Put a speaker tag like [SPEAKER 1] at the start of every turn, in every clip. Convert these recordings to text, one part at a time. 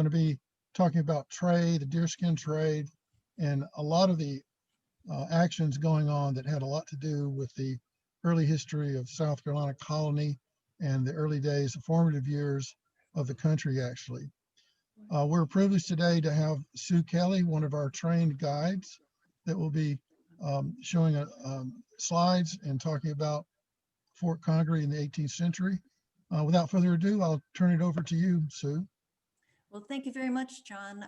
[SPEAKER 1] going to be talking about trade, the deerskin trade, and a lot of the actions going on that had a lot to do with the early history of South Carolina colony and the early days, the formative years of the country, actually. We're privileged today to have Sue Kelly, one of our trained guides, that will be showing slides and talking about Fort Congaree in the 18th century. Without further ado, I'll turn it over to you, Sue.
[SPEAKER 2] Well, thank you very much, John.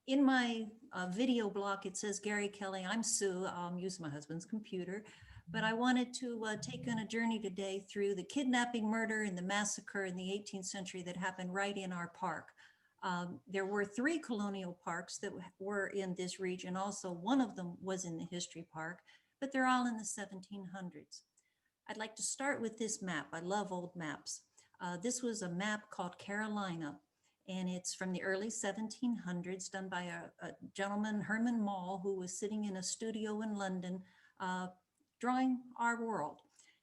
[SPEAKER 2] In my video block, it says Gary Kelly. I'm Sue. I'm using my husband's computer, but I wanted to take on a journey today through the kidnapping, murder, and the massacre in the 18th century that happened right in our park. There were 3 colonial parks that were in this region. Also, one of them was in the history park, but they're all in the 1700s. I'd like to start with this map. I love old maps. This was a map called Carolina, and it's from the early 1700s, done by a gentleman, Herman Mall, who was sitting in a studio in London, drawing our world.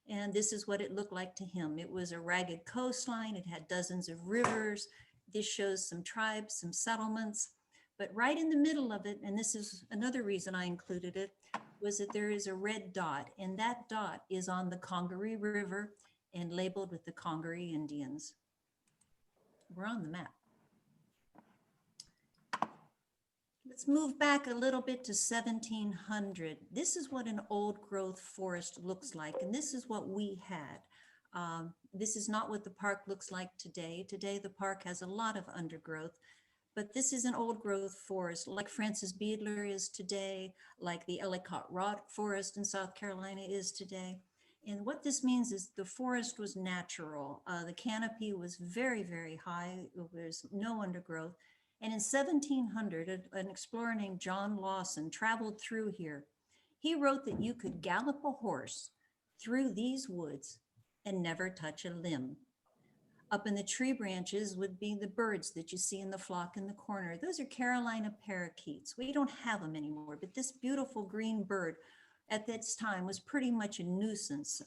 [SPEAKER 2] And this is what it looked like to him. It was a ragged coastline. It had dozens of rivers. This shows some tribes, some settlements, but right in the middle of it, and this is another reason I included it, was that there is a red dot, and that dot is on the Congaree River and labeled with the Congaree Indians. We're on the map. Let's move back a little bit to 1700. This is what an old growth forest looks like, and this is what we had. This is not what the park looks like today. Today, the park has a lot of undergrowth, but this is an old growth forest like Francis Beadler is today, like the Ellicott Rock Forest in South Carolina is today. And what this means is the forest was natural. The canopy was very, very high. There was no undergrowth. And in 1700, an explorer named John Lawson traveled through here. He wrote that you could gallop a horse through these woods and never touch a limb. Up in the tree branches would be the birds that you see in the flock in the corner. Those are Carolina parakeets. We don't have them anymore, but this beautiful green bird at this time was pretty much a nuisance.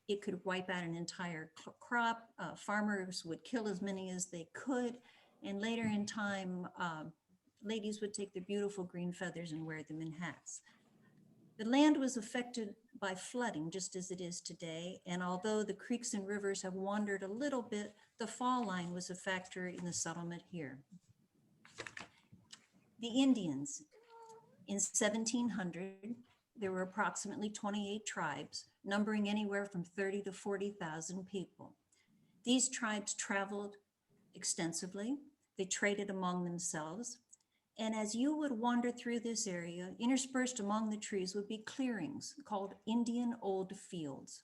[SPEAKER 2] It could wipe out an entire crop. Farmers would kill as many as they could. And later in time, ladies would take their beautiful green feathers and wear them in hats. The land was affected by flooding, just as it is today. And although the creeks and rivers have wandered a little bit, the fall line was a factor in the settlement here. The Indians. In 1700, there were approximately 28 tribes, numbering anywhere from 30 to 40,000 people. These tribes traveled extensively. They traded among themselves. And as you would wander through this area, interspersed among the trees would be clearings called Indian Old Fields.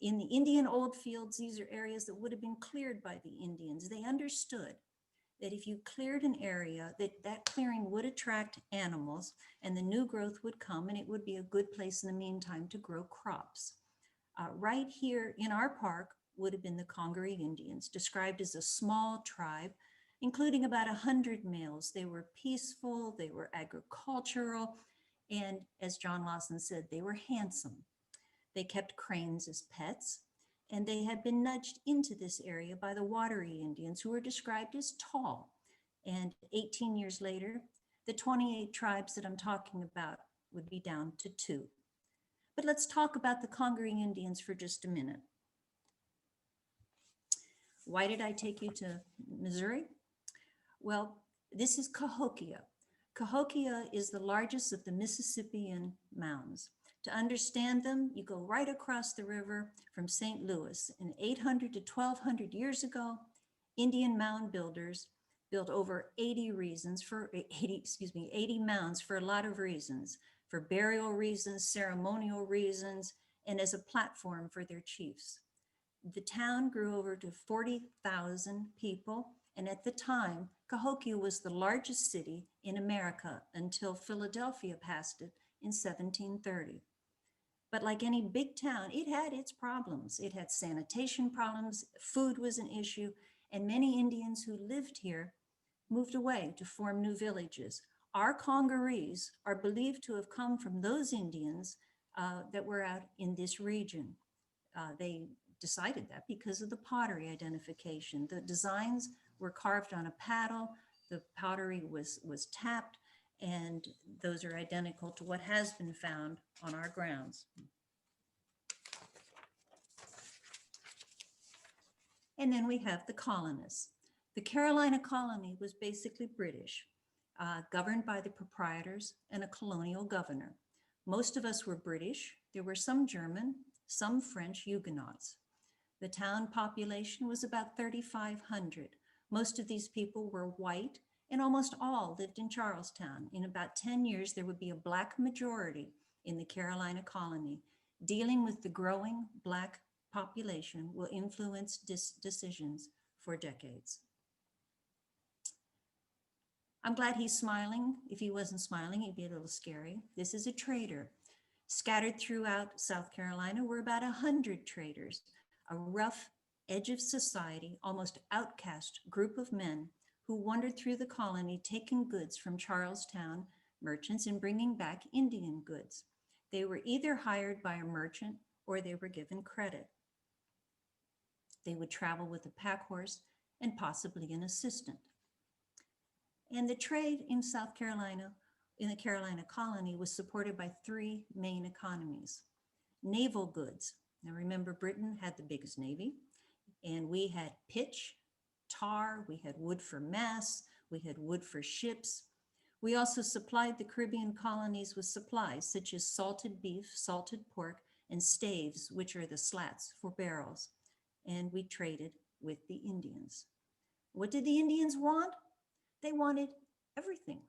[SPEAKER 2] In the Indian Old Fields, these are areas that would have been cleared by the Indians. They understood that if you cleared an area, that clearing would attract animals and the new growth would come, and it would be a good place in the meantime to grow crops. Right here in our park would have been the Congaree Indians, described as a small tribe, including about 100 males. They were peaceful, they were agricultural, and as John Lawson said, they were handsome. They kept cranes as pets, and they had been nudged into this area by the Wateree Indians, who were described as tall. And 18 years later, the 28 tribes that I'm talking about would be down to 2. But let's talk about the Congaree Indians for just a minute. Why did I take you to Missouri? Well, this is Cahokia. Cahokia is the largest of the Mississippian mounds. To understand them, you go right across the river from St. Louis. In 800 to 1200 years ago, Indian mound builders built over 80 mounds for a lot of reasons, for burial reasons, ceremonial reasons, and as a platform for their chiefs. The town grew over to 40,000 people, and at the time, Cahokia was the largest city in America until Philadelphia passed it in 1730. But like any big town, it had its problems. It had sanitation problems, food was an issue, and many Indians who lived here moved away to form new villages. Our Congarees are believed to have come from those Indians that were out in this region. They decided that because of the pottery identification. The designs were carved on a paddle. The pottery was tapped, and those are identical to what has been found on our grounds. And then we have the colonists. The Carolina colony was basically British, governed by the proprietors and a colonial governor. Most of us were British. There were some German, some French Huguenots. The town population was about 3,500. Most of these people were white, and almost all lived in Charlestown. In about 10 years, there would be a Black majority in the Carolina colony. Dealing with the growing Black population will influence decisions for decades. I'm glad he's smiling. If he wasn't smiling, he'd be a little scary. This is a trader. Scattered throughout South Carolina were about 100 traders, a rough edge of society, almost outcast group of men who wandered through the colony taking goods from Charlestown merchants and bringing back Indian goods. They were either hired by a merchant or they were given credit. They would travel with a pack horse and possibly an assistant. And the trade in South Carolina, in the Carolina colony, was supported by three main economies. Naval goods. Now remember, Britain had the biggest navy, and we had pitch, tar, we had wood for masts, we had wood for ships. We also supplied the Caribbean colonies with supplies such as salted beef, salted pork, and staves, which are the slats for barrels. And we traded with the Indians. What did the Indians want? They wanted everything.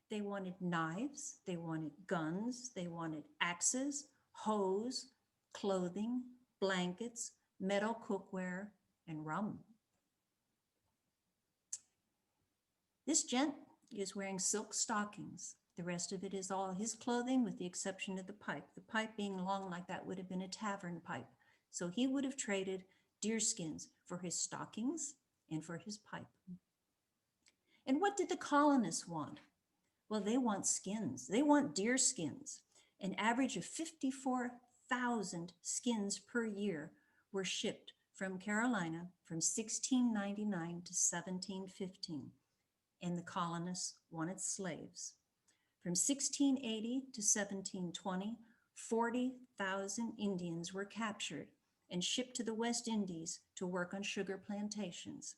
[SPEAKER 2] They wanted knives, they wanted guns, they wanted axes, hoes, clothing, blankets, metal cookware, and rum. This gent is wearing silk stockings. The rest of it is all his clothing with the exception of the pipe. The pipe being long like that would have been a tavern pipe. So he would have traded deerskins for his stockings and for his pipe. And what did the colonists want? Well, they want skins. They want deer skins. An average of 54,000 skins per year were shipped from Carolina from 1699 to 1715. And the colonists wanted slaves. From 1680 to 1720, 40,000 Indians were captured and shipped to the West Indies to work on sugar plantations.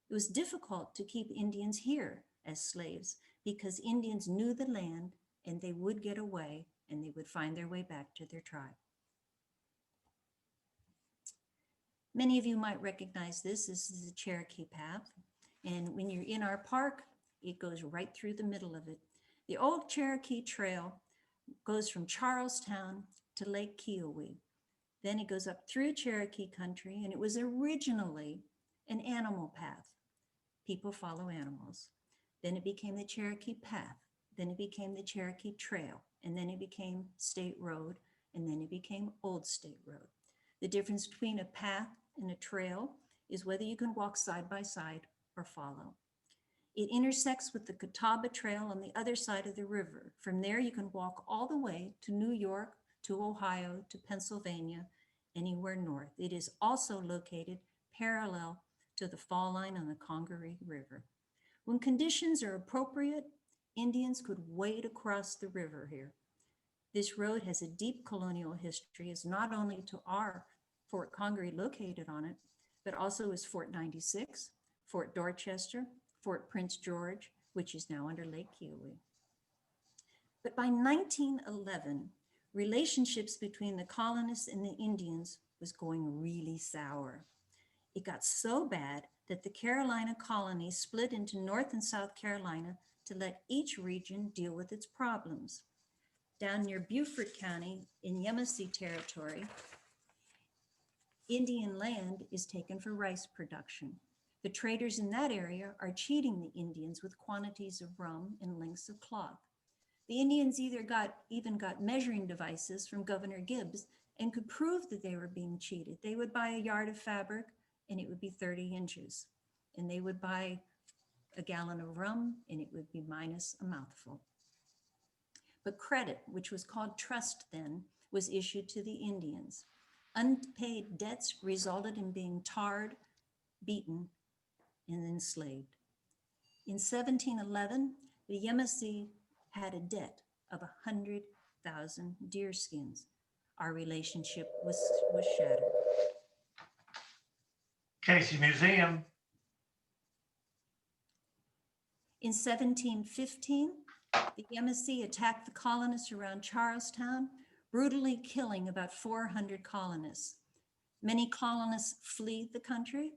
[SPEAKER 2] It was difficult to keep Indians here as slaves because Indians knew the land and they would get away and they would find their way back to their tribe. Many of you might recognize this. This is the Cherokee Path. And when you're in our park, it goes right through the middle of it. The old Cherokee Trail goes from Charlestown to Lake Keowee. Then it goes up through Cherokee country, and it was originally an animal path. People follow animals. Then it became the Cherokee Path. Then it became the Cherokee Trail. And then it became State Road. And then it became Old State Road. The difference between a path and a trail is whether you can walk side by side or follow. It intersects with the Catawba Trail on the other side of the river. From there, you can walk all the way to New York, to Ohio, to Pennsylvania, anywhere north. It is also located parallel to the fall line on the Congaree River. When conditions are appropriate, Indians could wade across the river here. This road has a deep colonial history, as not only to our Fort Congaree located on it, but also is Fort 96, Fort Dorchester, Fort Prince George, which is now under Lake Keowee. But by 1911, relationships between the colonists and the Indians was going really sour. It got so bad that the Carolina colony split into North and South Carolina to let each region deal with its problems. Down near Beaufort County in Yamasee Territory, Indian land is taken for rice production. The traders in that area are cheating the Indians with quantities of rum and lengths of cloth. The Indians even got measuring devices from Governor Gibbs and could prove that they were being cheated. They would buy a yard of fabric and it would be 30 inches. And they would buy a gallon of rum and it would be minus a mouthful. But credit, which was called trust then, was issued to the Indians. Unpaid debts resulted in being tarred, beaten, and enslaved. In 1711, the Yamasee had a debt of 100,000 deerskins. Our relationship was shattered.
[SPEAKER 3] Casey Museum.
[SPEAKER 2] In 1715, the Yamasee attacked the colonists around Charlestown, brutally killing about 400 colonists. Many colonists flee the country.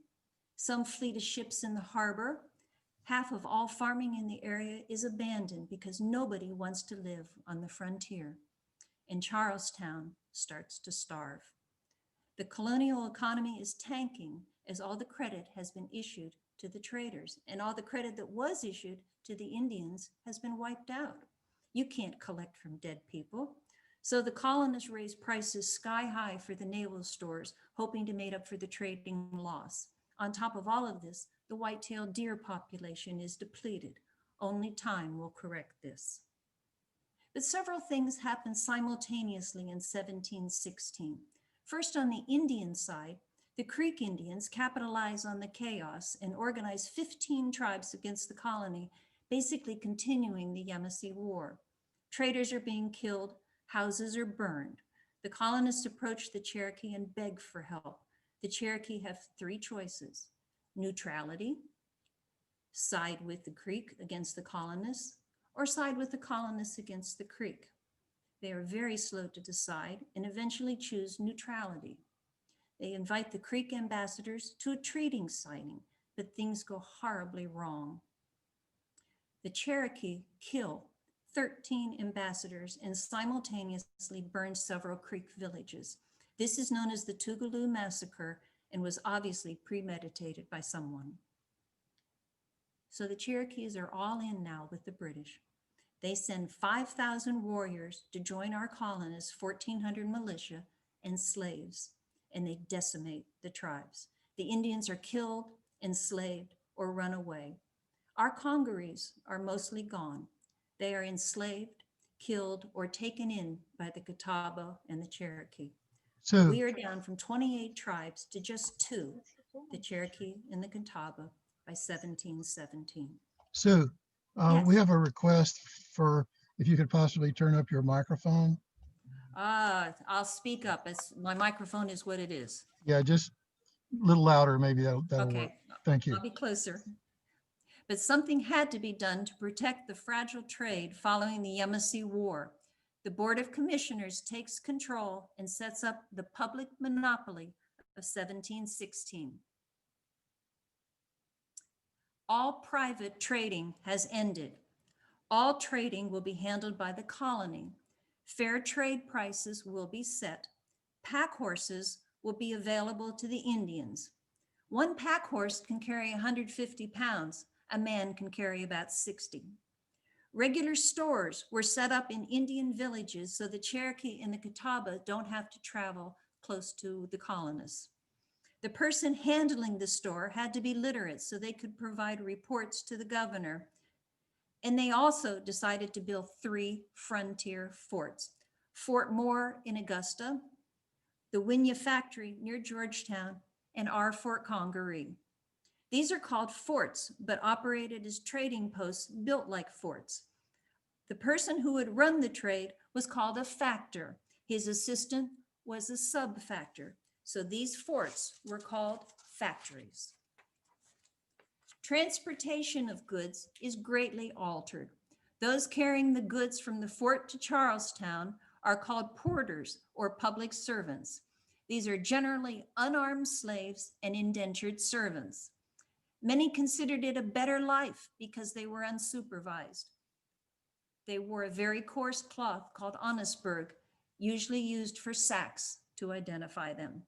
[SPEAKER 2] Some flee to ships in the harbor. Half of all farming in the area is abandoned because nobody wants to live on the frontier. And Charlestown starts to starve. The colonial economy is tanking as all the credit has been issued to the traders, and all the credit that was issued to the Indians has been wiped out. You can't collect from dead people. So the colonists raised prices sky high for the naval stores, hoping to make up for the trading loss. On top of all of this, the white-tailed deer population is depleted. Only time will correct this. But several things happened simultaneously in 1716. First, on the Indian side, the Creek Indians capitalized on the chaos and organized 15 tribes against the colony, basically continuing the Yamasee War. Traders are being killed, houses are burned. The colonists approach the Cherokee and beg for help. The Cherokee have three choices: neutrality, side with the Creek against the colonists, or side with the colonists against the Creek. They are very slow to decide and eventually choose neutrality. They invite the Creek ambassadors to a treaty signing, but things go horribly wrong. The Cherokee kill 13 ambassadors and simultaneously burn several Creek villages. This is known as the Tougaloo Massacre and was obviously premeditated by someone. So the Cherokees are all in now with the British. They send 5,000 warriors to join our colonists, 1,400 militia and slaves, and they decimate the tribes. The Indians are killed, enslaved, or run away. Our Congarees are mostly gone. They are enslaved, killed, or taken in by the Catawba and the Cherokee.
[SPEAKER 1] So,
[SPEAKER 2] We are down from 28 tribes to just two, the Cherokee and the Catawba, by 1717.
[SPEAKER 1] Sue,
[SPEAKER 2] Yes.
[SPEAKER 1] we have a request for if you could possibly turn up your microphone.
[SPEAKER 2] I'll speak up. My microphone is what it is.
[SPEAKER 1] Yeah, just a little louder, maybe that'll work.
[SPEAKER 2] Okay,
[SPEAKER 1] Thank you.
[SPEAKER 2] I'll be closer. But something had to be done to protect the fragile trade following the Yamasee War. The Board of Commissioners takes control and sets up the public monopoly of 1716. All private trading has ended. All trading will be handled by the colony. Fair trade prices will be set. Pack horses will be available to the Indians. One pack horse can carry 150 pounds. A man can carry about 60. Regular stores were set up in Indian villages so the Cherokee and the Catawba don't have to travel close to the colonists. The person handling the store had to be literate so they could provide reports to the governor. And they also decided to build 3 frontier forts: Fort Moore in Augusta, the Winya Factory near Georgetown, and our Fort Congaree. These are called forts, but operated as trading posts built like forts. The person who would run the trade was called a factor. His assistant was a sub-factor. So these forts were called factories. Transportation of goods is greatly altered. Those carrying the goods from the fort to Charlestown are called porters or public servants. These are generally unarmed slaves and indentured servants. Many considered it a better life because they were unsupervised. They wore a very coarse cloth called Onnesburg, usually used for sacks to identify them.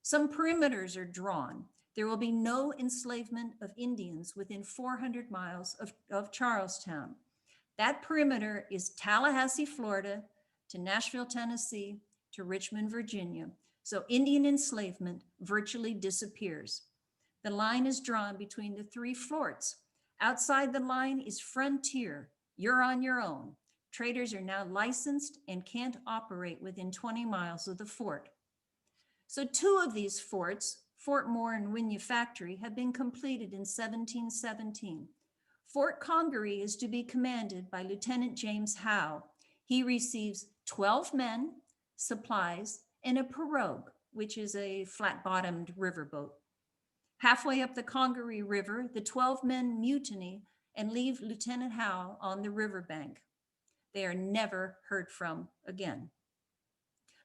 [SPEAKER 2] Some perimeters are drawn. There will be no enslavement of Indians within 400 miles of Charlestown. That perimeter is Tallahassee, Florida, to Nashville, Tennessee, to Richmond, Virginia. So Indian enslavement virtually disappears. The line is drawn between the 3 forts. Outside the line is frontier. You're on your own. Traders are now licensed and can't operate within 20 miles of the fort. So 2 of these forts, Fort Moore and Wynyard Factory had been completed in 1717. Fort Congaree is to be commanded by Lieutenant James Howe. He receives 12 men, supplies, and a pirogue, which is a flat-bottomed riverboat. Halfway up the Congaree River, the 12 men mutiny and leave Lieutenant Howe on the riverbank. They are never heard from again.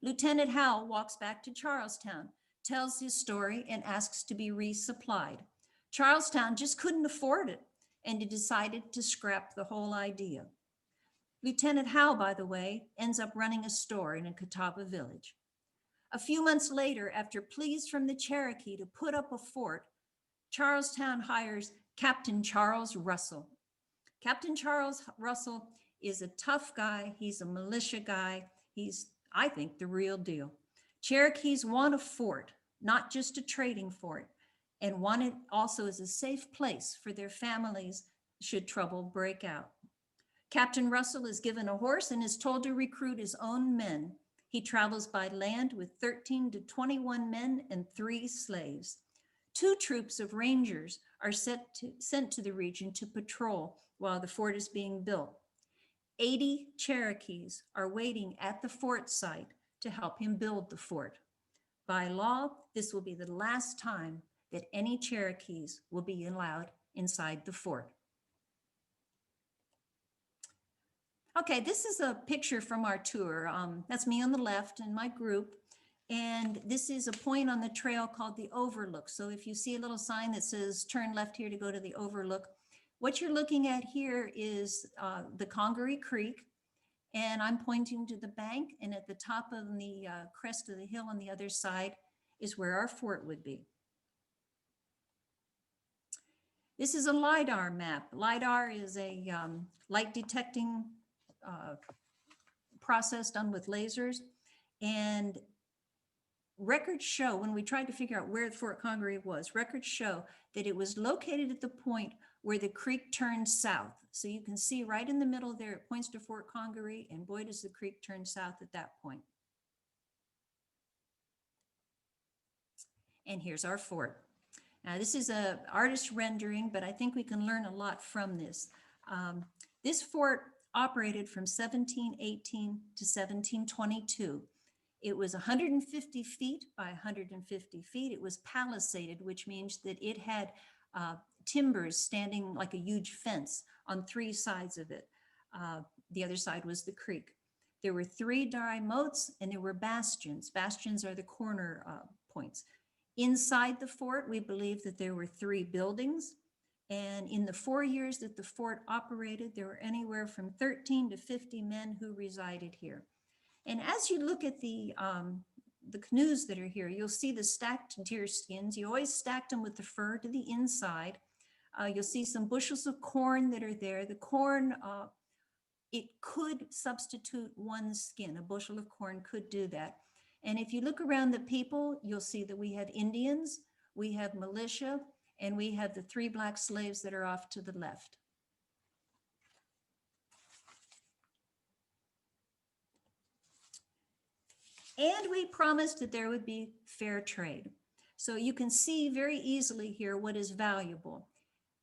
[SPEAKER 2] Lieutenant Howe walks back to Charlestown, tells his story, and asks to be resupplied. Charlestown just couldn't afford it, and he decided to scrap the whole idea. Lieutenant Howe, by the way, ends up running a store in a Catawba village. A few months later, after pleas from the Cherokee to put up a fort, Charlestown hires Captain Charles Russell. Captain Charles Russell is a tough guy. He's a militia guy. He's, I think, the real deal. Cherokees want a fort, not just a trading fort, and want it also as a safe place for their families should trouble break out. Captain Russell is given a horse and is told to recruit his own men. He travels by land with 13 to 21 men and 3 slaves. 2 troops of rangers are sent to the region to patrol while the fort is being built. 80 Cherokees are waiting at the fort site to help him build the fort. By law, this will be the last time that any Cherokees will be allowed inside the fort. Okay, this is a picture from our tour. That's me on the left and my group. And this is a point on the trail called the Overlook. So if you see a little sign that says turn left here to go to the Overlook, what you're looking at here is the Congaree Creek. And I'm pointing to the bank, and at the top of the crest of the hill on the other side is where our fort would be. This is a LIDAR map. LIDAR is a light detecting process done with lasers. And records show, when we tried to figure out where Fort Congaree was, records show that it was located at the point where the creek turns south. So you can see right in the middle there, it points to Fort Congaree, and boy, does the creek turn south at that point. And here's our fort. Now, this is an artist rendering, but I think we can learn a lot from this. This fort operated from 1718 to 1722. It was 150 feet by 150 feet. It was palisaded, which means that it had timbers standing like a huge fence on 3 sides of it. The other side was the creek. There were 3 dry moats and there were bastions. Bastions are the corner points. Inside the fort, we believe that there were 3 buildings. And in the 4 years that the fort operated, there were anywhere from 13 to 50 men who resided here. And as you look at the canoes that are here, you'll see the stacked deer skins. You always stacked them with the fur to the inside. You'll see some bushels of corn that are there. The corn, it could substitute 1 skin. A bushel of corn could do that. And if you look around the people, you'll see that we have Indians, we have militia, and we have the 3 black slaves that are off to the left. And we promised that there would be fair trade. So you can see very easily here what is valuable.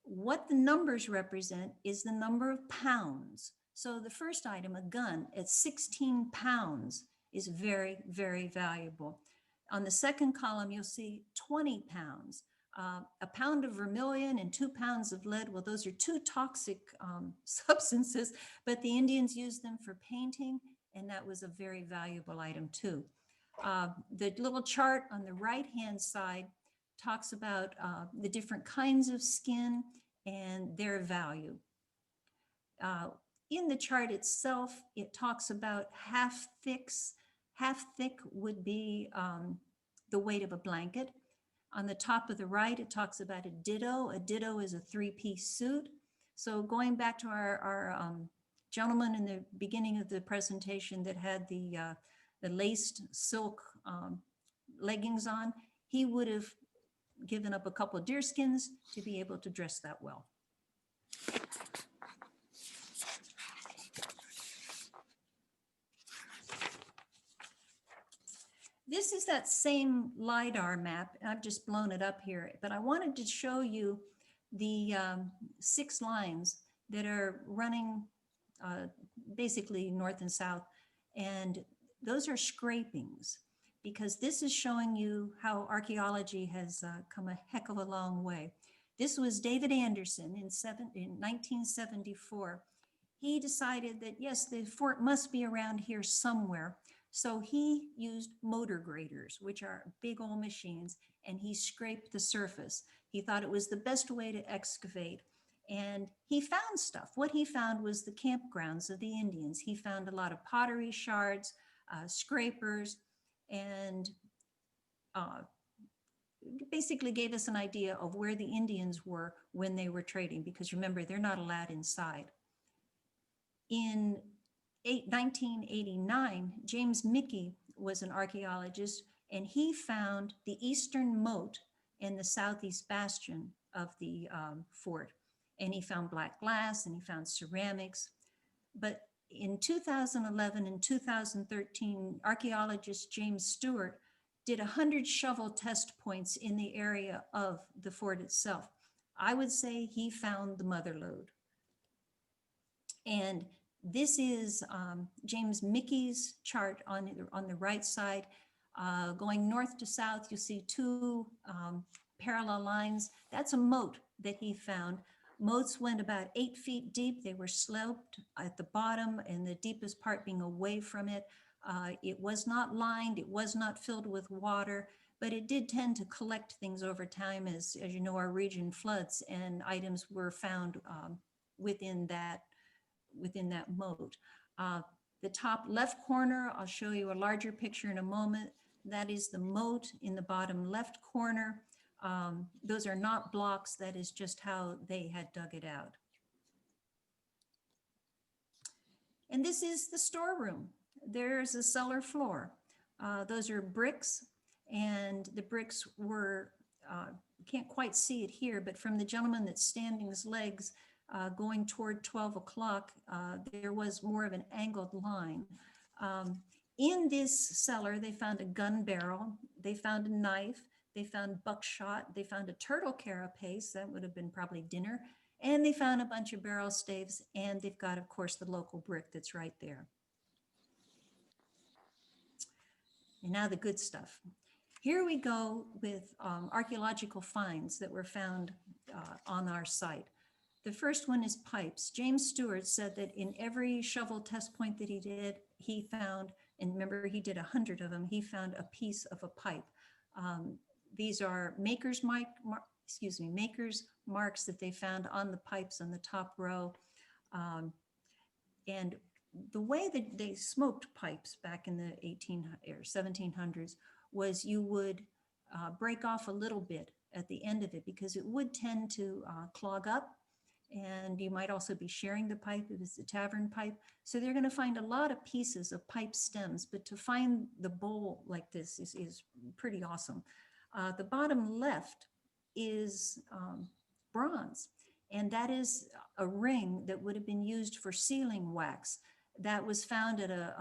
[SPEAKER 2] What the numbers represent is the number of pounds. So the first item, a gun at 16 pounds, is very, very valuable. On the second column, you'll see 20 pounds. A pound of vermilion and 2 pounds of lead, well, those are 2 toxic substances, but the Indians used them for painting, and that was a very valuable item too. The little chart on the right-hand side talks about the different kinds of skin and their value. In the chart itself, it talks about half thick. Half thick would be the weight of a blanket. On the top of the right, it talks about a ditto. A ditto is a 3-piece suit. So going back to our gentleman in the beginning of the presentation that had the laced silk leggings on, he would have given up a couple of deer skins to be able to dress that well. This this is that same LiDAR map. I've just blown it up here, but I wanted to show you the 6 lines that are running uh, basically north and south. And those are scrapings, because this is showing you how archaeology has come a heck of a long way. This was David Anderson in 1974. He decided that, yes, the fort must be around here somewhere. So he used motor graders, which are big old machines, and he scraped the surface. He thought it was the best way to excavate. And he found stuff. What he found was the campgrounds of the Indians. He found a lot of pottery shards, scrapers, and uh, basically gave us an idea of where the Indians were when they were trading, because remember, they're not allowed inside. In 1989, James Mickey was an archaeologist, and he found the eastern moat and the southeast bastion of the fort. And he found black glass and he found ceramics. But in 2011 and 2013, archaeologist James Stewart did 100 shovel test points in the area of the fort itself. I would say he found the mother lode. And this is James Mickey's chart on the right side. Going north to south, you see 2 parallel lines. That's a moat that he found. Moats went about 8 feet deep. They were sloped at the bottom and the deepest part being away from it. It was not lined, it was not filled with water, but it did tend to collect things over time. As you know, our region floods, and items were found within that moat. The top left corner, I'll show you a larger picture in a moment. That is the moat in the bottom left corner. Those are not blocks. That is just how they had dug it out. And this is the storeroom. There's a cellar floor. Those are bricks, and the bricks were, can't quite see it here, but from the gentleman that's standing his legs going toward 12 o'clock, there was more of an angled line. In this cellar, they found a gun barrel, they found a knife, they found buckshot, they found a turtle carapace, that would have been probably dinner, and they found a bunch of barrel staves, and they've got, of course, the local brick that's right there. And now the good stuff. Here we go with archaeological finds that were found on our site. The first one is pipes. James Stewart said that in every shovel test point that he did, he found, and remember he did 100 of them, he found a piece of a pipe. These are maker's marks that they found on the pipes on the top row. And the way that they smoked pipes back in the 1700s was you would break off a little bit at the end of it, because it would tend to clog up. And you might also be sharing the pipe if it's a tavern pipe. So they're going to find a lot of pieces of pipe stems, but to find the bowl like this is pretty awesome. The bottom left is bronze, and that is a ring that would have been used for sealing wax. That was found at a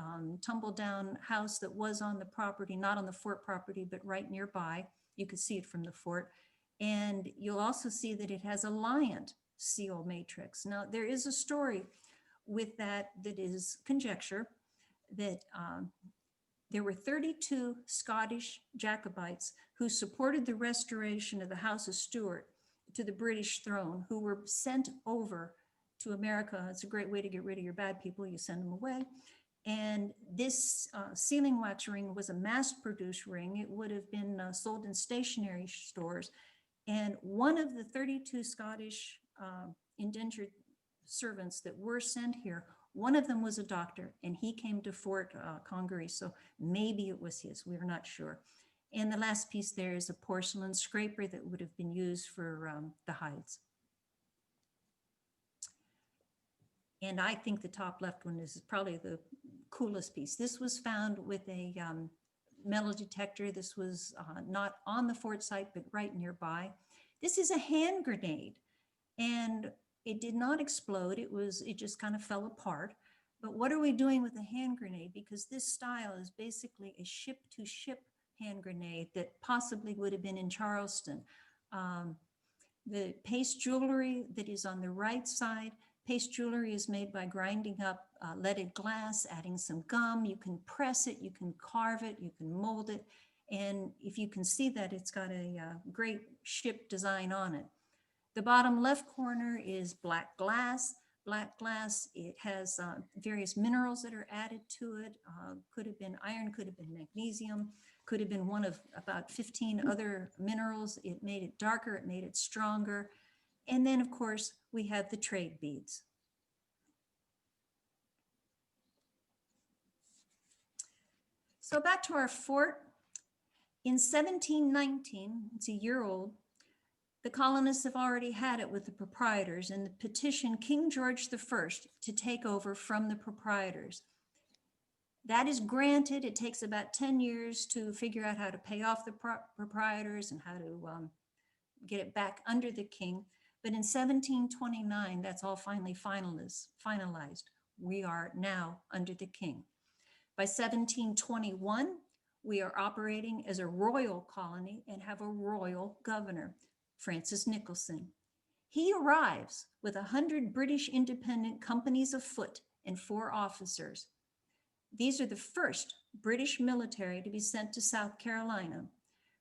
[SPEAKER 2] tumble down house that was on the property, not on the fort property, but right nearby. You could see it from the fort. And you'll also see that it has a liant seal matrix. Now, there is a story with that is conjecture, that there were 32 Scottish Jacobites who supported the restoration of the House of Stuart to the British throne, who were sent over to America. It's a great way to get rid of your bad people. You send them away. And this sealing wax ring was a mass-produced ring. It would have been sold in stationery stores. And one of the 32 Scottish indentured servants that were sent here, one of them was a doctor, and he came to Fort Congaree. So maybe it was his, we're not sure. And the last piece there is a porcelain scraper that would have been used for the hides. And I think the top left one is probably the coolest piece. This was found with a metal detector. This was not on the fort site, but right nearby. This is a hand grenade, and it did not explode. It just kind of fell apart. But what are we doing with a hand grenade? Because this style is basically a ship-to-ship hand grenade that possibly would have been in Charleston. Um, the paste jewelry that is on the right side, paste jewelry is made by grinding up leaded glass, adding some gum. You can press it, you can carve it, you can mold it. And if you can see that, it's got a great ship design on it. The bottom left corner is black glass. Black glass, it has various minerals that are added to it. Could have been iron, could have been magnesium, could have been one of about 15 other minerals. It made it darker, it made it stronger. And then, of course, we have the trade beads. So back to our fort. In 1719, it's a year old, the colonists have already had it with the proprietors and petitioned King George I to take over from the proprietors. That is granted. It takes about 10 years to figure out how to pay off the proprietors and how to get it back under the king. But in 1729, that's all finally finalized. We are now under the king. By 1721, we are operating as a royal colony and have a royal governor, Francis Nicholson. He arrives with 100 British independent companies of foot and 4 officers. These are the first British military to be sent to South Carolina.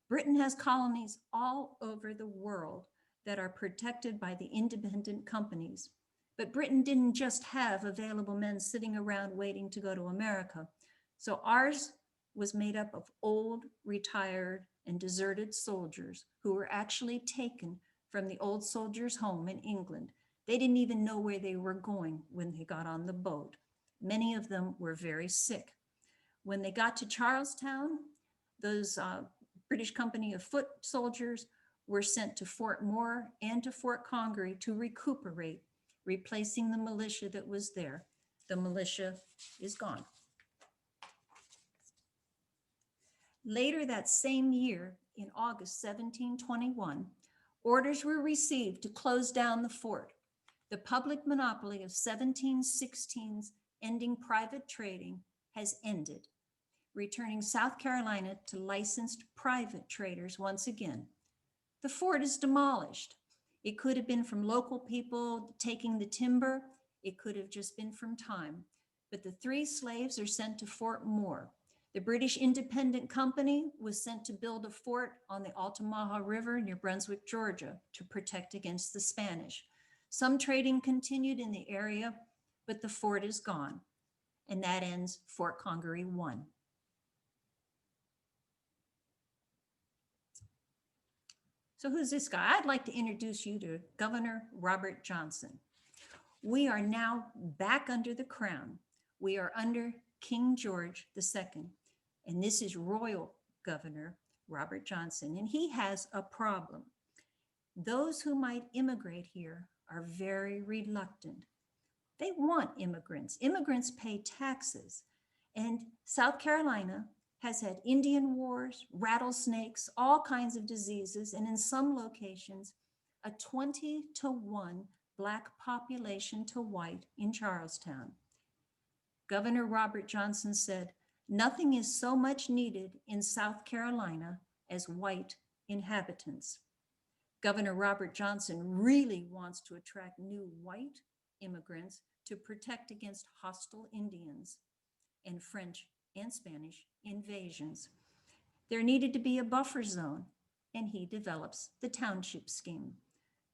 [SPEAKER 2] Britain has colonies all over the world that are protected by the independent companies. But Britain didn't just have available men sitting around waiting to go to America. So ours was made up of old, retired, and deserted soldiers who were actually taken from the old soldiers' home in England. They didn't even know where they were going when they got on the boat. Many of them were very sick. When they got to Charlestown, those British Company of Foot soldiers were sent to Fort Moore and to Fort Congaree to recuperate, replacing the militia that was there. The militia is gone. Later that same year, in August 1721, orders were received to close down the fort. The public monopoly of 1716's ending private trading has ended, returning South Carolina to licensed private traders once again. The fort is demolished. It could have been from local people taking the timber. It could have just been from time. But the 3 slaves are sent to Fort Moore. The British Independent Company was sent to build a fort on the Altamaha River near Brunswick, Georgia, to protect against the Spanish. Some trading continued in the area, but the fort is gone. And that ends Fort Congaree 1. So who's this guy? I'd like to introduce you to Governor Robert Johnson. We are now back under the crown. We are under King George II. And this is Royal Governor Robert Johnson. And he has a problem. Those who might immigrate here are very reluctant. They want immigrants. Immigrants pay taxes. And South Carolina has had Indian wars, rattlesnakes, all kinds of diseases, and in some locations, a 20-to-1 Black population to white in Charlestown. Governor Robert Johnson said, "Nothing is so much needed in South Carolina as white inhabitants." Governor Robert Johnson really wants to attract new white immigrants to protect against hostile Indians and French and Spanish invasions. There needed to be a buffer zone, and he develops the township scheme.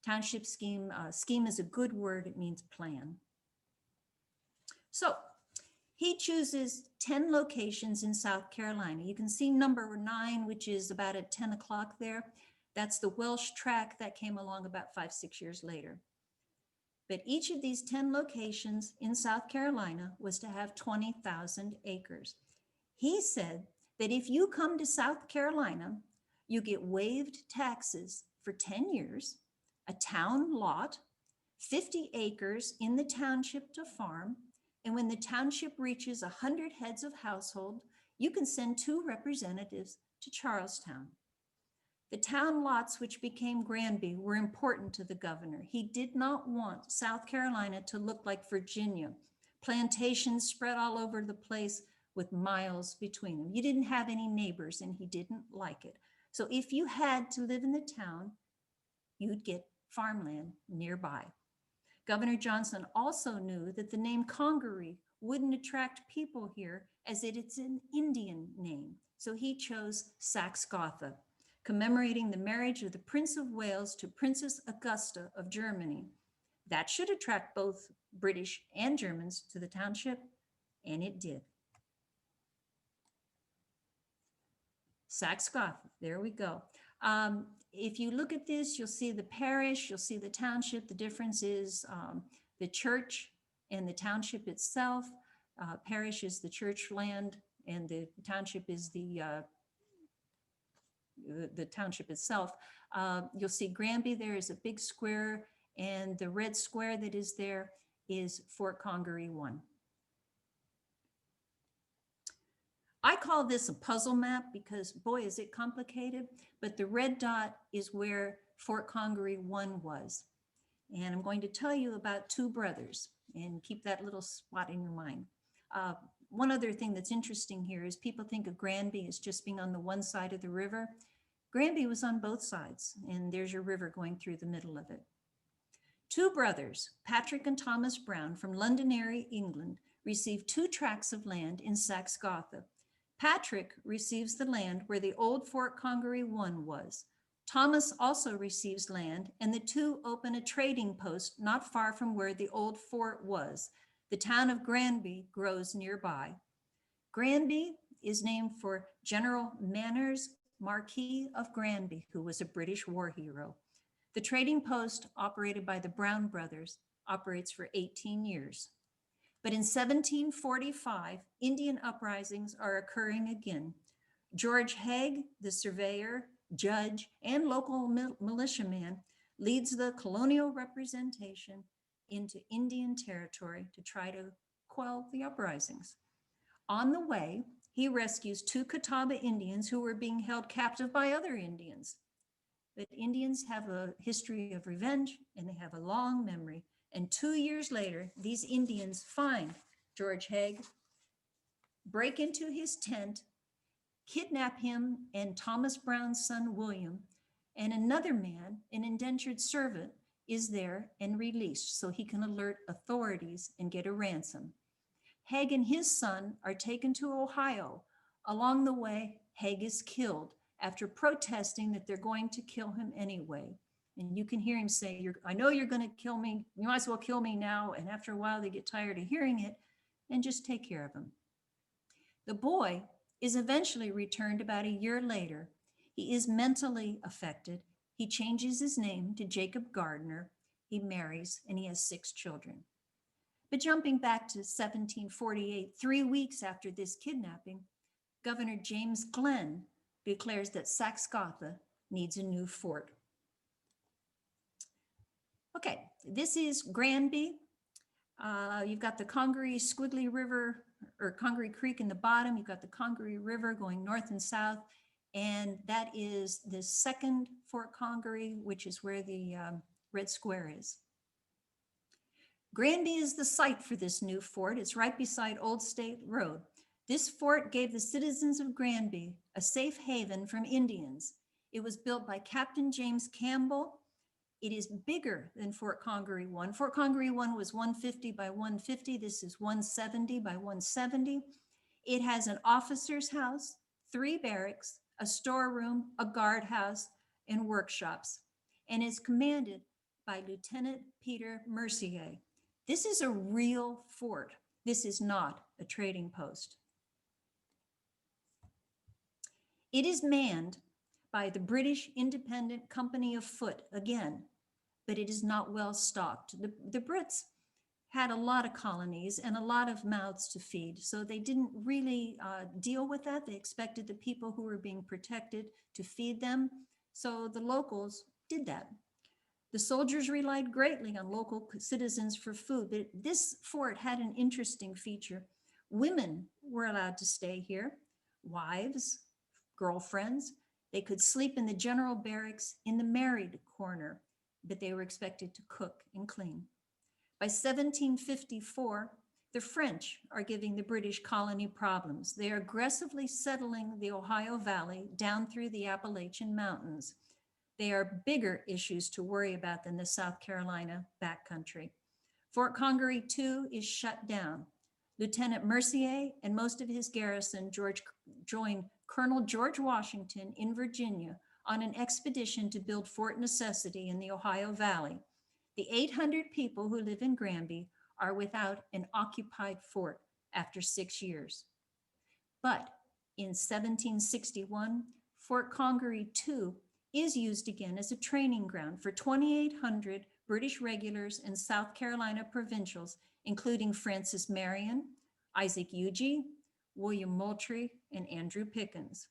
[SPEAKER 2] Township scheme, scheme is a good word, it means plan. So he chooses 10 locations in South Carolina. You can see number 9, which is about at 10 o'clock there. That's the Welsh track that came along about 5-6 years later. But each of these 10 locations in South Carolina was to have 20,000 acres. He said that if you come to South Carolina, you get waived taxes for 10 years, a town lot, 50 acres in the township to farm, and when the township reaches 100 heads of household, you can send 2 representatives to Charlestown. The town lots, which became Granby, were important to the governor. He did not want South Carolina to look like Virginia. Plantations spread all over the place with miles between them. You didn't have any neighbors, and he didn't like it. So if you had to live in the town, you'd get farmland nearby. Governor Johnson also knew that the name Congaree wouldn't attract people here, as it's an Indian name. So he chose Saxe-Gotha, commemorating the marriage of the Prince of Wales to Princess Augusta of Germany. That should attract both British and Germans to the township, and it did. Saxe-Gotha, there we go. If you look at this, you'll see the parish, you'll see the township. The difference is the church and the township itself. Parish is the church land, and the township is the township itself. You'll see Granby there is a big square, and the red square that is there is Fort Congaree 1. I call this a puzzle map because, boy, is it complicated, but the red dot is where Fort Congaree 1 was. And I'm going to tell you about two brothers, and keep that little spot in your mind. One other thing that's interesting here is people think of Granby as just being on the one side of the river. Granby was on both sides, and there's your river going through the middle of it. Two brothers, Patrick and Thomas Brown from Londonderry, England, received 2 tracts of land in Saxe-Gotha. Patrick receives the land where the old Fort Congaree 1 was. Thomas also receives land, and the two open a trading post not far from where the old fort was. The town of Granby grows nearby. Granby is named for General Manners, Marquis of Granby, who was a British war hero. The trading post, operated by the Brown brothers, operates for 18 years. But in 1745, Indian uprisings are occurring again. George Haig, the surveyor, judge, and local militiaman, leads the colonial representation into Indian territory to try to quell the uprisings. On the way, he rescues 2 Catawba Indians who were being held captive by other Indians. But Indians have a history of revenge, and they have a long memory. And 2 years later, these Indians find George Haig, break into his tent, kidnap him and Thomas Brown's son, William, and another man, an indentured servant, is there and released so he can alert authorities and get a ransom. Haig and his son are taken to Ohio. Along the way, Haig is killed after protesting that they're going to kill him anyway. And you can hear him say, I know you're going to kill me. You might as well kill me now. And after a while, they get tired of hearing it and just take care of him. The boy is eventually returned about a year later. He is mentally affected. He changes his name to Jacob Gardner. He marries, and he has 6 children. But jumping back to 1748, 3 weeks after this kidnapping, Governor James Glenn declares that Saxe-Gotha needs a new fort. Okay, this is Granby. You've got the Congaree Squiggly River, or Congaree Creek in the bottom. You've got the Congaree River going north and south. And that is the second Fort Congaree, which is where the red square is. Granby is the site for this new fort. It's right beside Old State Road. This fort gave the citizens of Granby a safe haven from Indians. It was built by Captain James Campbell. It is bigger than Fort Congaree 1. Fort Congaree 1 was 150 by 150. This is 170 by 170. It has an officer's house, 3 barracks, a storeroom, a guardhouse, and workshops, and is commanded by Lieutenant Peter Mercier. This is a real fort. This is not a trading post. It is manned by the British Independent Company of Foot again, but it is not well stocked. The Brits had a lot of colonies and a lot of mouths to feed, so they didn't really deal with that. They expected the people who were being protected to feed them, so the locals did that. The soldiers relied greatly on local citizens for food, but this fort had an interesting feature. Women were allowed to stay here, wives, girlfriends. They could sleep in the general barracks in the married corner, but they were expected to cook and clean. By 1754, The French are giving the British colony problems. They are aggressively settling the Ohio Valley down through the Appalachian Mountains. They are bigger issues to worry about than the South Carolina backcountry. Fort Congaree, too, is shut down. Lieutenant Mercier and most of his garrison joined Colonel George Washington in Virginia on an expedition to build Fort Necessity in the Ohio Valley. The 800 people who live in Granby are without an occupied fort after 6 years. But in 1761, Fort Congaree II is used again as a training ground for 2,800 British regulars and South Carolina provincials, including Francis Marion, Isaac Huger, William Moultrie, and Andrew Pickens.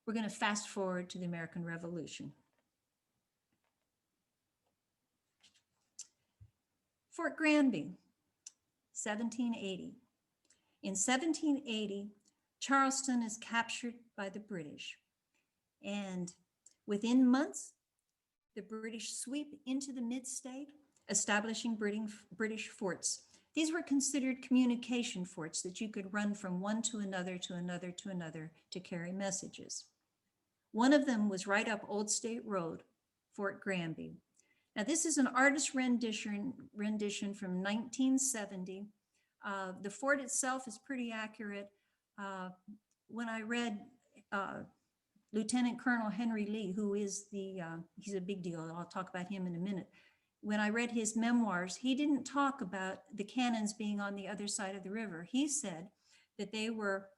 [SPEAKER 2] We're going to fast forward to the American Revolution. Fort Granby, 1780. In 1780, Charleston is captured by the British. And within months, the British sweep into the mid-state, establishing British forts. These were considered communication forts that you could run from one to another, to another, to another to carry messages. One of them was right up Old State Road, Fort Granby. Now, this is an artist rendition from 1970. The fort itself is pretty accurate. When I read Lieutenant Colonel Henry Lee, who is he's a big deal. I'll talk about him in a minute. When I read his memoirs, he didn't talk about the cannons being on the other side of the river. He said that they were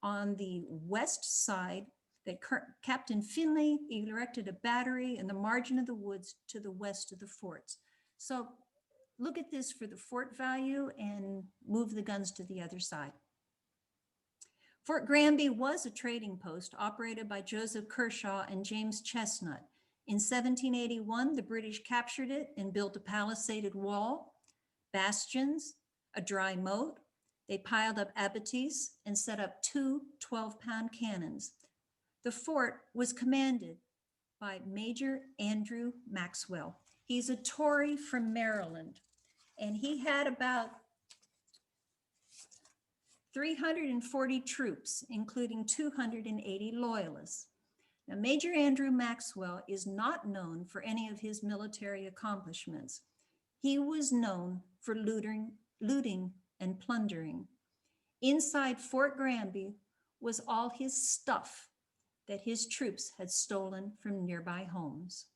[SPEAKER 2] on the west side, that Captain Finley erected a battery in the margin of the woods to the west of the forts. So look at this for the fort value and move the guns to the other side. Fort Granby was a trading post operated by Joseph Kershaw and James Chestnut. In 1781, the British captured it and built a palisaded wall, bastions, a dry moat. They piled up abatis and set up two 12-pound cannons. The fort was commanded by Major Andrew Maxwell. He's a Tory from Maryland, and he had about 340 troops, including 280 loyalists. Now, Major Andrew Maxwell is not known for any of his military accomplishments. He was known for looting and plundering. Inside Fort Granby was all his stuff that his troops had stolen from nearby homes.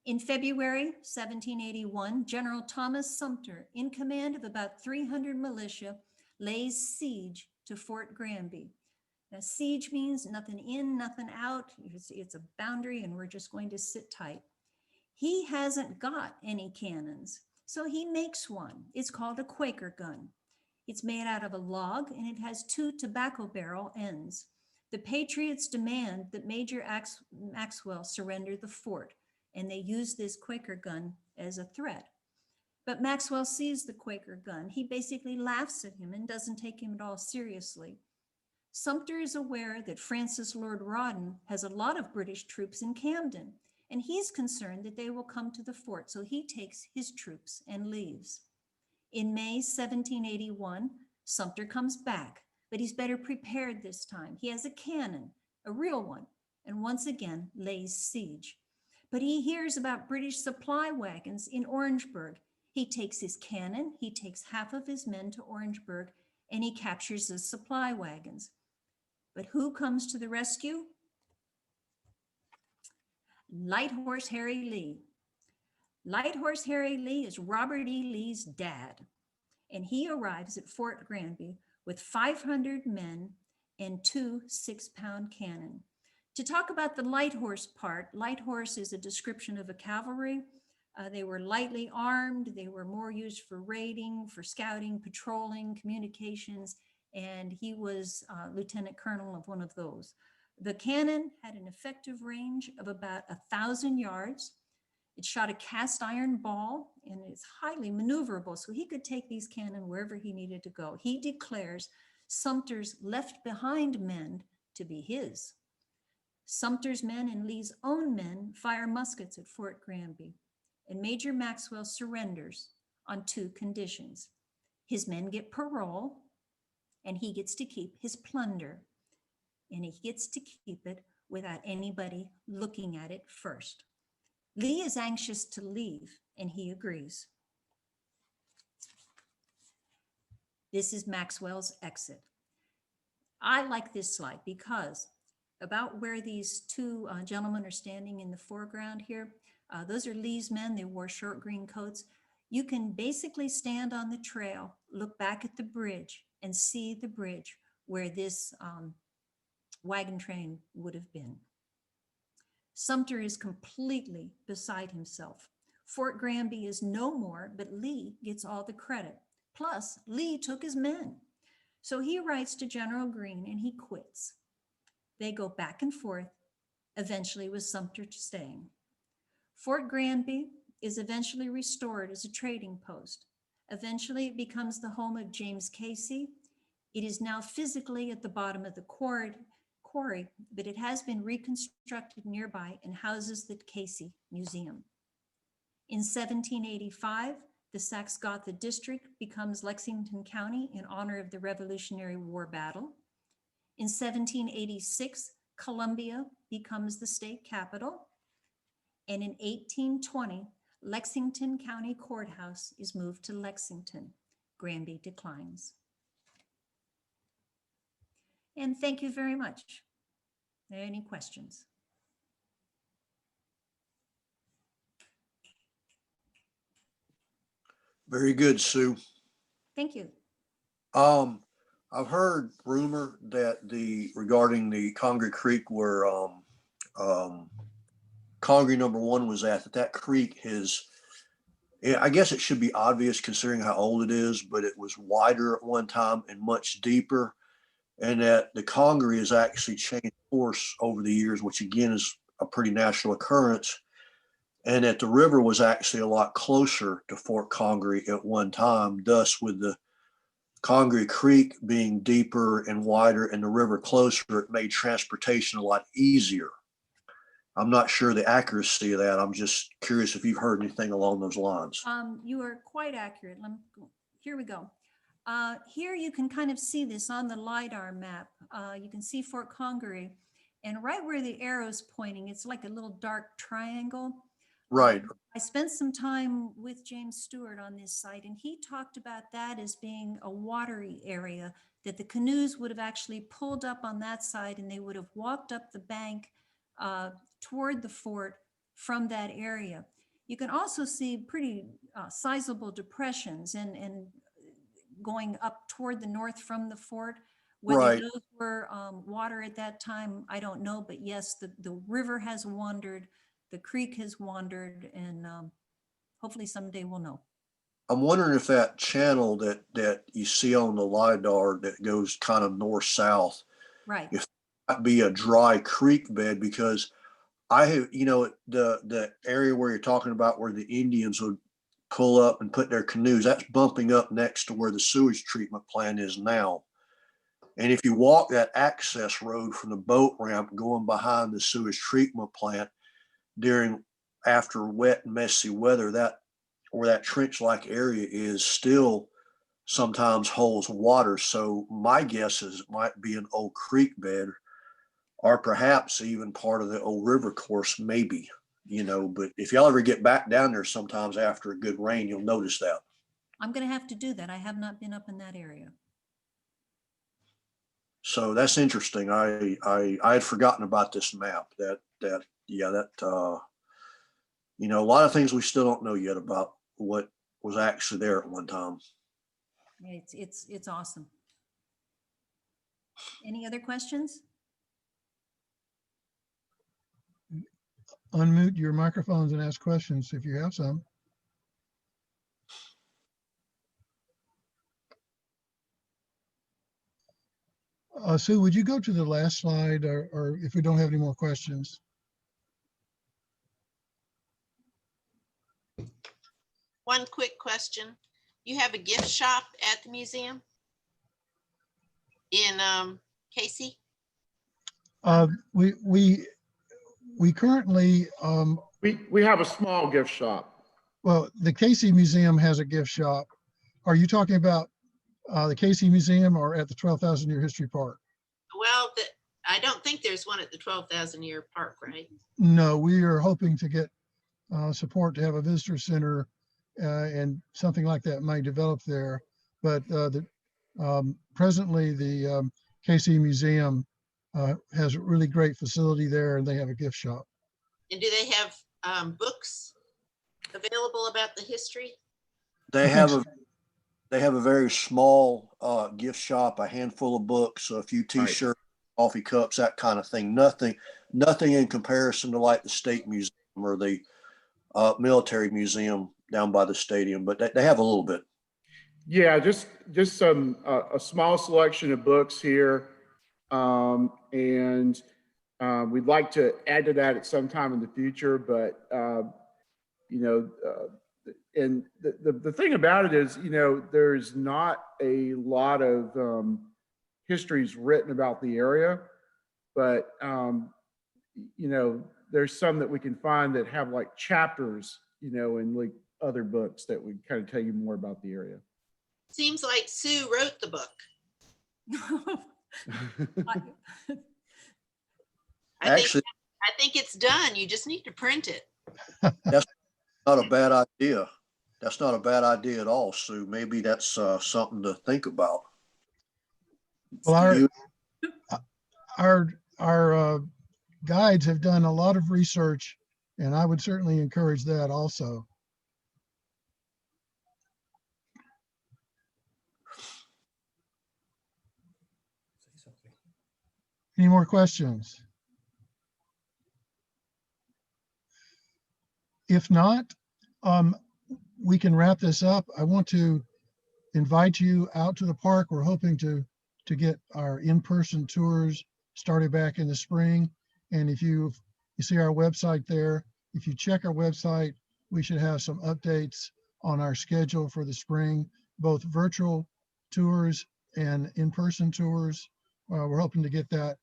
[SPEAKER 2] In February 1781, General Thomas Sumter, in command of about 300 militia, lays siege to Fort Granby. Now, siege means nothing in, nothing out. It's a boundary, and we're just going to sit tight. He hasn't got any cannons, so he makes one. It's called a Quaker gun. It's made out of a log, and it has two tobacco barrel ends. The Patriots demand that Major Maxwell surrender the fort, and they use this Quaker gun as a threat. But Maxwell sees the Quaker gun. He basically laughs at him and doesn't take him at all seriously. Sumter is aware that Francis Lord Rawdon has a lot of British troops in Camden, and he's concerned that they will come to the fort, so he takes his troops and leaves. In May 1781, Sumter comes back, but he's better prepared this time. He has a cannon, a real one, and once again lays siege. But he hears about British supply wagons in Orangeburg. He takes his cannon, he takes half of his men to Orangeburg, and he captures the supply wagons. But who comes to the rescue? Light Horse Harry Lee. Light Horse Harry Lee is Robert E. Lee's dad, and he arrives at Fort Granby with 500 men and two 6-pound cannon. To talk about the light horse part, light horse is a description of a cavalry. They were lightly armed. They were more used for raiding, for scouting, patrolling, communications, and he was lieutenant colonel of one of those. The cannon had an effective range of about 1,000 yards. It shot a cast iron ball, and it's highly maneuverable, so he could take these cannon wherever he needed to go. He declares Sumter's left behind men to be his. Sumter's men and Lee's own men fire muskets at Fort Granby, and Major Maxwell surrenders on 2 conditions. His men get parole, and he gets to keep his plunder, and he gets to keep it without anybody looking at it first. Lee is anxious to leave, and he agrees. This is Maxwell's exit. I like this slide because about where these 2 gentlemen are standing in the foreground here, those are Lee's men. They wore short green coats. You can basically stand on the trail, look back at the bridge, and see the bridge where this wagon train would have been. Sumter is completely beside himself. Fort Granby is no more, but Lee gets all the credit. Plus, Lee took his men. So he writes to General Greene and he quits. They go back and forth, eventually with Sumter staying. Fort Granby is eventually restored as a trading post. Eventually it becomes the home of James Casey. It is now physically at the bottom of the quarry, but it has been reconstructed nearby and houses the Casey Museum. In 1785, the Saxe-Gotha district becomes Lexington County in honor of the Revolutionary War battle. In 1786, Columbia becomes the state capital. And in 1820, Lexington County Courthouse is moved to Lexington. Granby declines. And thank you very much. Are there any questions?
[SPEAKER 3] Very good, Sue.
[SPEAKER 2] Thank you.
[SPEAKER 3] I've heard rumor that regarding the Congaree Creek where Congaree #1 was at, that creek has, I guess it should be obvious considering how old it is, but it was wider at one time and much deeper, and that the Congaree has actually changed course over the years, which again is a pretty natural occurrence, and that the river was actually a lot closer to Fort Congaree at one time, thus with the Congaree Creek being deeper and wider and the river closer, it made transportation a lot easier. I'm not sure the accuracy of that. I'm just curious if you've heard anything along those lines.
[SPEAKER 2] You are quite accurate. Here we go. Here you can kind of see this on the LiDAR map. You can see Fort Congaree, and right where the arrow's pointing, it's like a little dark triangle.
[SPEAKER 3] Right.
[SPEAKER 2] I spent some time with James Stewart on this site, and he talked about that as being a watery area, that the canoes would have actually pulled up on that side and they would have walked up the bank toward the fort from that area. You can also see pretty sizable depressions and going up toward the north from the fort. Whether
[SPEAKER 3] Right.
[SPEAKER 2] those were water at that time, I don't know, but yes, the river has wandered, the creek has wandered, and hopefully someday we'll know.
[SPEAKER 3] I'm wondering if that channel that you see on the LiDAR that goes kind of north-south,
[SPEAKER 2] Right.
[SPEAKER 3] if that be a dry creek bed, because I have, the area where you're talking about where the Indians would pull up and put their canoes, that's bumping up next to where the sewage treatment plant is now. And if you walk that access road from the boat ramp going behind the sewage treatment plant after wet and messy weather, where that trench-like area is still sometimes holds water. So my guess is it might be an old creek bed, or perhaps even part of the old river course, maybe, but if y'all ever get back down there sometimes after a good rain, you'll notice that.
[SPEAKER 2] I'm going to have to do that. I have not been up in that area.
[SPEAKER 3] So that's interesting. I had forgotten about this map a lot of things we still don't know yet about what was actually there at one time.
[SPEAKER 2] It's awesome. Any other questions?
[SPEAKER 1] Unmute your microphones and ask questions if you have some. Sue, would you go to the last slide, or if we don't have any more questions?
[SPEAKER 4] One quick question. You have a gift shop at the museum in Casey?
[SPEAKER 1] We currently
[SPEAKER 5] We have a small gift shop.
[SPEAKER 1] Well, the Casey Museum has a gift shop. Are you talking about the Casey Museum or at the 12,000 Year History Park?
[SPEAKER 4] Well, I don't think there's one at the 12,000 year park, right?
[SPEAKER 1] No, we are hoping to get support to have a visitor center and something like that might develop there. But presently, the Casey Museum has a really great facility there, and they have a gift shop.
[SPEAKER 4] And do they have books available about the history?
[SPEAKER 3] They
[SPEAKER 1] I
[SPEAKER 3] have
[SPEAKER 1] think
[SPEAKER 3] a very small gift shop, a handful of books, a few
[SPEAKER 5] Right.
[SPEAKER 3] T-shirts, coffee cups, that kind of thing. Nothing in comparison to like the State Museum or the military museum down by the stadium, but they have a little bit.
[SPEAKER 5] Yeah, just some a small selection of books here, and we'd like to add to that at some time in the future. But you know, and the thing about it is, you know, there's not a lot of histories written about the area, but you know, there's some that we can find that have like chapters, you know, in like other books that would kind of tell you more about the area.
[SPEAKER 4] Seems like Sue wrote the book.
[SPEAKER 3] Actually,
[SPEAKER 4] I think it's done. You just need to print it.
[SPEAKER 3] that's not a bad idea. That's not a bad idea at all, Sue. Maybe that's something to think about.
[SPEAKER 1] Well,
[SPEAKER 3] You-
[SPEAKER 1] our guides have done a lot of research, and I would certainly encourage that also. Any more questions? If not, we can wrap this up. I want to invite you out to the park. We're hoping to get our in-person tours started back in the spring. And if you see our website there, if you check our website, we should have some updates on our schedule for the spring, both virtual tours and in-person tours. We're hoping to get that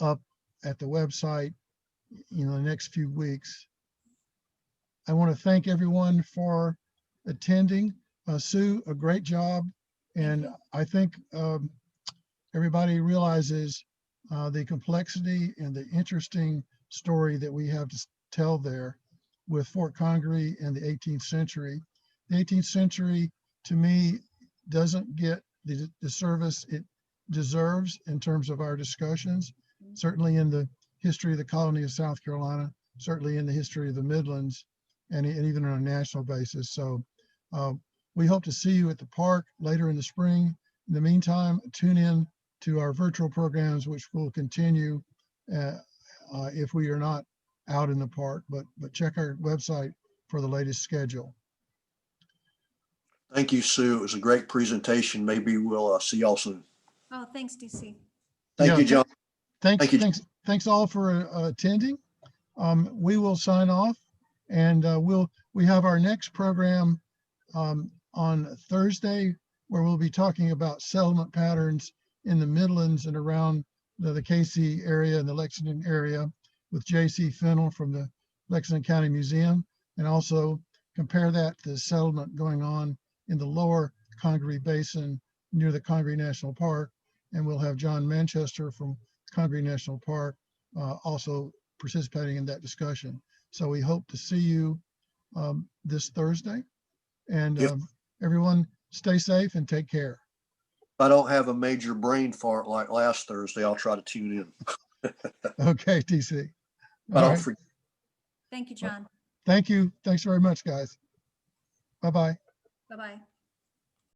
[SPEAKER 1] up at the website, you know, the next few weeks. I want to thank everyone for attending. Sue, a great job. And I think everybody realizes the complexity and the interesting story that we have to tell there with Fort Congaree and the 18th century. The 18th century, to me, doesn't get the service it deserves in terms of our discussions, certainly in the history of the colony of South Carolina, certainly in the history of the Midlands, and even on a national basis. So we hope to see you at the park later in the spring. In the meantime, tune in to our virtual programs, which will continue if we are not out in the park, but check our website for the latest schedule.
[SPEAKER 3] Thank you, Sue. It was a great presentation. Maybe we'll see y'all soon.
[SPEAKER 2] Oh, thanks, DC.
[SPEAKER 3] Thank you, John.
[SPEAKER 1] Thanks,
[SPEAKER 3] Thank you.
[SPEAKER 1] thanks all for attending. We will sign off, and we have our next program on Thursday, where we'll be talking about settlement patterns in the Midlands and around the Casey area and the Lexington area with J.C. Fennell from the Lexington County Museum, and also compare that to the settlement going on in the lower Congaree Basin near the Congaree National Park. And we'll have John Manchester from Congaree National Park also participating in that discussion. So we hope to see you this Thursday. And
[SPEAKER 3] Yep.
[SPEAKER 1] Everyone stay safe and take care.
[SPEAKER 3] If I don't have a major brain fart like last Thursday, I'll try to tune in.
[SPEAKER 1] Okay, TC.
[SPEAKER 3] I
[SPEAKER 1] All
[SPEAKER 3] don't
[SPEAKER 1] right.
[SPEAKER 3] forget.
[SPEAKER 2] Thank you, John.
[SPEAKER 1] Thank you. Thanks very much, guys. Bye-bye.
[SPEAKER 2] Bye-bye.